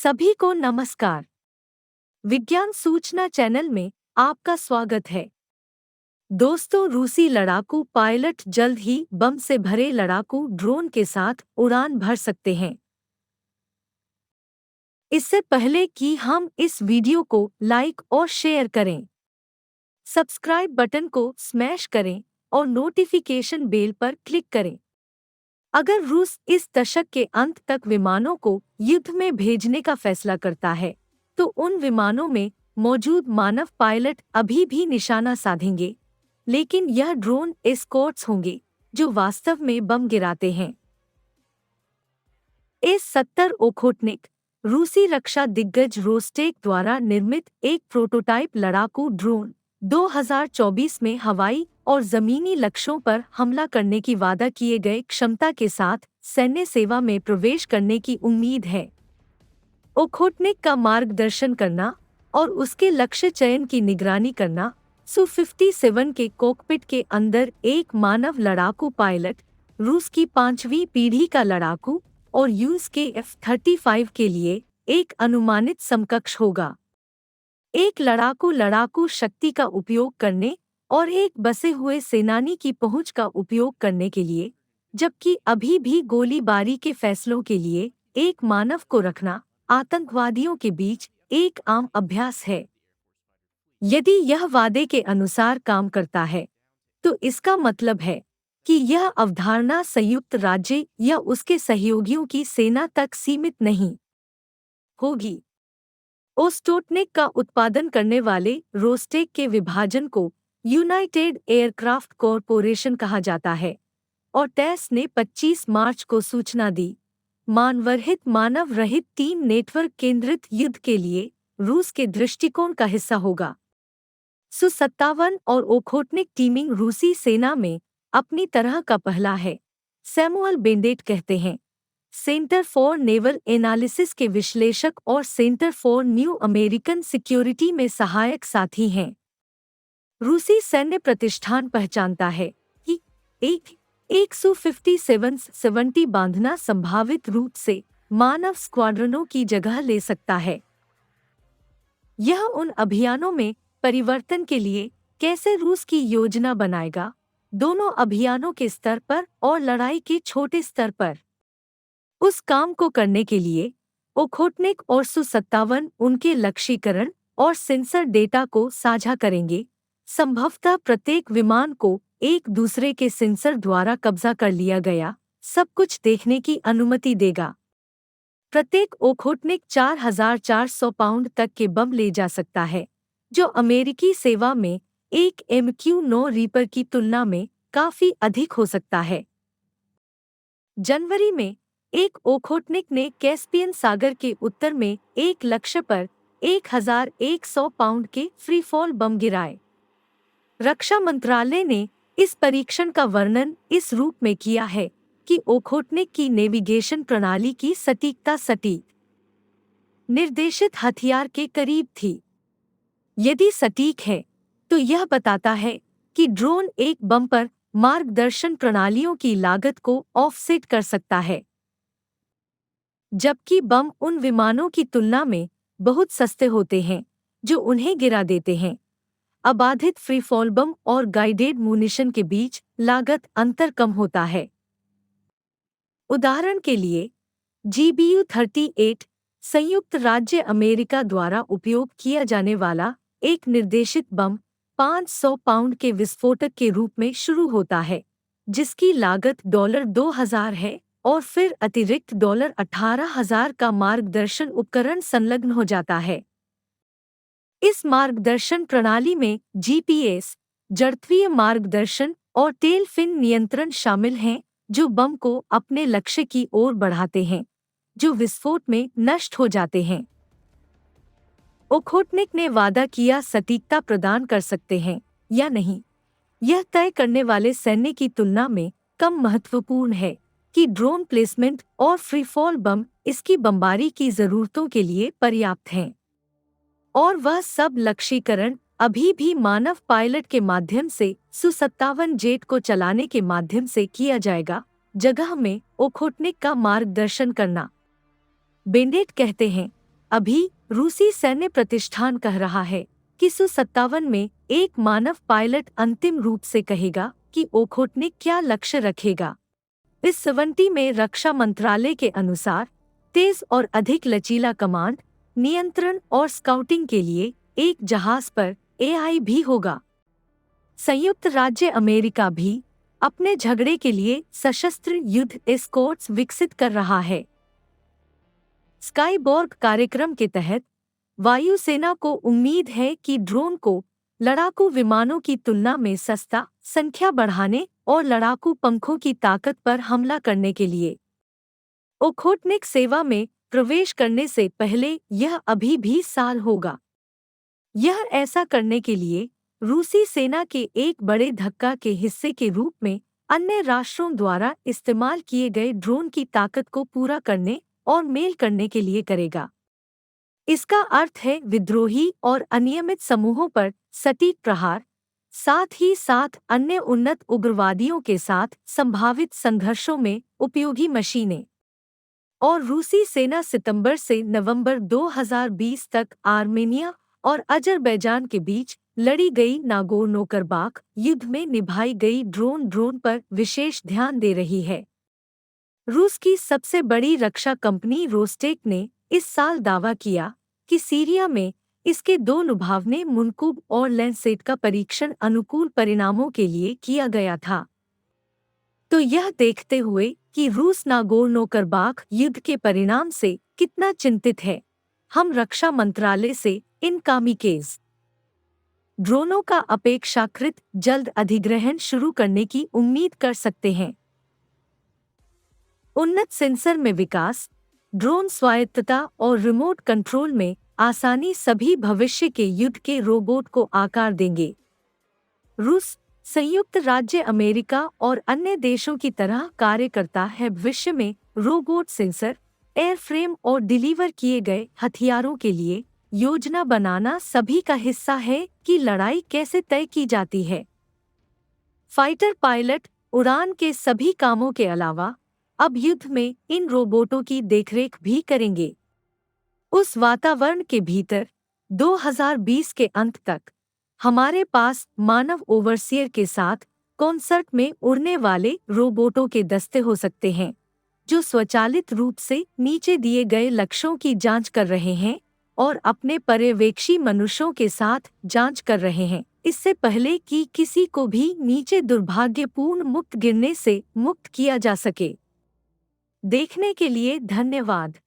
सभी को नमस्कार। विज्ञान सूचना चैनल में आपका स्वागत है। दोस्तों, रूसी लड़ाकू पायलट जल्द ही बम से भरे लड़ाकू ड्रोन के साथ उड़ान भर सकते हैं। इससे पहले कि हम इस वीडियो को लाइक और शेयर करें, सब्सक्राइब बटन को स्मैश करें और नोटिफिकेशन बेल पर क्लिक करें। अगर रूस इस दशक के अंत तक विमानों को युद्ध में भेजने का फैसला करता है, तो उन विमानों में मौजूद मानव पायलट अभी भी निशाना साधेंगे, लेकिन यह ड्रोन एस्कॉर्ट्स होंगे जो वास्तव में बम गिराते हैं। एस-70 ओखोटनिक रूसी रक्षा दिग्गज रोस्टेक द्वारा निर्मित एक प्रोटोटाइप लड़ाकू ड्रोन 2024 में हवाई और जमीनी लक्ष्यों पर हमला करने की वादा किए गए क्षमता के साथ सैन्य सेवा में प्रवेश करने की उम्मीद है। ओखोटनिक का मार्गदर्शन करना और उसके लक्ष्य चयन की निगरानी करना Su-57 के कॉकपिट के अंदर एक मानव लड़ाकू पायलट, रूस की 5वीं पीढ़ी का लड़ाकू और यूएस के F-35 के लिए एक अनुमानित समकक्ष होगा। एक लड़ाकू शक्ति का उपयोग करने और एक बसे हुए सेनानी की पहुंच का उपयोग करने के लिए, जबकि अभी भी गोलीबारी के फैसलों के लिए एक मानव को रखना आतंकवादियों के बीच एक आम अभ्यास है। यदि यह वादे के अनुसार काम करता है, तो इसका मतलब है कि यह अवधारणा संयुक्त राज्य या उसके सहयोगियों की सेना तक सीमित नहीं होगी। ओस्टोटनिक का उत्पादन करने वाले रोस्टेक के विभाजन को यूनाइटेड एयरक्राफ्ट कॉरपोरेशन कहा जाता है और टेस ने 25 मार्च को सूचना दी। मानव रहित टीम नेटवर्क केंद्रित युद्ध के लिए रूस के दृष्टिकोण का हिस्सा होगा। Su-57 और ओखोटनिक टीमिंग रूसी सेना में अपनी तरह का पहला है, सैमुअल बेंडेट कहते हैं। सेंटर फॉर नेवल एनालिसिस के विश्लेषक और centre for new American security में सहायक साथी हैं। रूसी सैन्य प्रतिष्ठान पहचानता है कि एक Su-57 बांधना संभावित रूप से मानव स्क्वाड्रनों की जगह ले सकता है। यह उन अभियानों में परिवर्तन के लिए कैसे रूस की योजना बनाएगा, दोनों अभियानों के स्तर पर और लड़ाई के छोटे स्तर पर। उस काम को करने के लिए ओखोटनिक और Su-57 उनके लक्ष्यीकरण और सेंसर डेटा को साझा करेंगे। संभवतः प्रत्येक विमान को एक दूसरे के सेंसर द्वारा कब्जा कर लिया गया सब कुछ देखने की अनुमति देगा। प्रत्येक ओखोटनिक 4,400 पाउंड तक के बम ले जा सकता है, जो अमेरिकी सेवा में एक MQ-9 रीपर की तुलना में काफी अधिक हो सकता है। जनवरी में एक ओखोटनिक ने कैस्पियन सागर के उत्तर में एक लक्ष्य पर 1,100 पाउंड के फ्रीफॉल बम गिराए। रक्षा मंत्रालय ने इस परीक्षण का वर्णन इस रूप में किया है कि ओखोटनिक की नेविगेशन प्रणाली की सटीकता सटीक निर्देशित हथियार के करीब थी। यदि सटीक है, तो यह बताता है कि ड्रोन एक बम पर मार्गदर्शन प्रणालियों की लागत को ऑफसेट कर सकता है, जबकि बम उन विमानों की तुलना में बहुत सस्ते होते हैं जो उन्हें गिरा देते हैं। अबाधित फ्रीफॉल बम और गाइडेड मुनिशन के बीच लागत अंतर कम होता है। उदाहरण के लिए, GBU-38 संयुक्त राज्य अमेरिका द्वारा उपयोग किया जाने वाला एक निर्देशित बम 500 पाउंड के विस्फोटक के रूप में शुरू होता है, जिसकी लागत $2,000 है और फिर अतिरिक्त $18,000 का मार्गदर्शन उपकरण संलग्न हो जाता है। इस मार्गदर्शन प्रणाली में GPS, जड़त्वीय मार्गदर्शन और टेल फिन नियंत्रण शामिल हैं, जो बम को अपने लक्ष्य की ओर बढ़ाते हैं, जो विस्फोट में नष्ट हो जाते हैं। ओखोटनिक ने वादा किया सटीकता प्रदान कर सकते हैं या नहीं, यह तय करने वाले सैन्य की तुलना में कम महत्वपूर्ण है कि ड्रोन प्लेसमेंट और फ्रीफॉल बम इसकी बमबारी की जरूरतों के लिए पर्याप्त हैं। और वह सब लक्ष्यीकरण अभी भी मानव पायलट के माध्यम से Su-57 जेट को चलाने के माध्यम से किया जाएगा, जगह में ओखोटनिक का मार्गदर्शन करना। बेंडेट कहते हैं अभी रूसी सैन्य प्रतिष्ठान कह रहा है कि Su-57 में एक मानव पायलट अंतिम रूप से कहेगा कि ओखोटनिक क्या लक्ष्य रखेगा। इस 70 में रक्षा मंत्रालय के अनुसार तेज और अधिक लचीला कमांड, नियंत्रण और स्काउटिंग के लिए एक जहाज पर AI भी होगा। संयुक्त राज्य अमेरिका भी अपने झगड़े के लिए सशस्त्र युद्ध एस्कॉर्ट्स विकसित कर रहा है। स्काईबॉर्ग कार्यक्रम के तहत वायुसेना को उम्मीद है कि ड्रोन को लड़ाकू विमानों की तुलना में सस्ता, संख्या बढ़ाने और लड़ाकू पंखों की ताकत पर हमला करने के लिए ओखोटनिक सेवा में प्रवेश करने से पहले यह अभी भी साल होगा। यह ऐसा करने के लिए रूसी सेना के एक बड़े धक्का के हिस्से के रूप में अन्य राष्ट्रों द्वारा इस्तेमाल किए गए ड्रोन की ताकत को पूरा करने और मेल करने के लिए करेगा। इसका अर्थ है विद्रोही और अनियमित समूहों पर सटीक प्रहार, साथ ही साथ अन्य उन्नत उग्रवादियों के साथ संभावित संघर्षों में उपयोगी मशीनें। और रूसी सेना सितंबर से नवंबर 2020 तक आर्मेनिया और अजरबैजान के बीच लड़ी गई नागोर्नो-कराबाख युद्ध में निभाई गई ड्रोन पर विशेष ध्यान दे रही है। रूस की सबसे बड़ी रक्षा कंपनी रोस्टेक ने इस साल दावा किया कि सीरिया में इसके 2 लुभावने मुनकुब और लैंसेट का परीक्षण अनुकूल परिणामों के लिए किया गया था। तो यह देखते हुए कि रूस नागोर्नो-कराबाख युद्ध के परिणाम से कितना चिंतित है, हम रक्षा मंत्रालय से इन कामिकेज ड्रोनों का अपेक्षाकृत जल्द अधिग्रहण शुरू करने की उम्मीद कर सकते हैं। उन्नत सेंसर में विकास, ड्रोन स्वायत्तता और रिमोट कंट्रोल में आसानी सभी भविष्य के युद्ध के रोबोट को आकार देंगे। रूस, संयुक्त राज्य अमेरिका और अन्य देशों की तरह कार्य करता है भविष्य में रोबोट सेंसर, एयरफ्रेम और डिलीवर किए गए हथियारों के लिए योजना बनाना सभी का हिस्सा है कि लड़ाई कैसे तय की जाती है। फाइटर पायलट उड़ान के सभी कामों के अलावा अब युद्ध में इन रोबोटों की देखरेख भी करेंगे। उस वातावरण के भीतर 2020 के अंत तक हमारे पास मानव ओवरसियर के साथ कॉन्सर्ट में उड़ने वाले रोबोटों के दस्ते हो सकते हैं, जो स्वचालित रूप से नीचे दिए गए लक्ष्यों की जांच कर रहे हैं और अपने पर्यवेक्षी मनुष्यों के साथ जांच कर रहे हैं, इससे पहले कि किसी को भी नीचे दुर्भाग्यपूर्ण मुक्त गिरने से मुक्त किया जा सके। देखने के लिए धन्यवाद।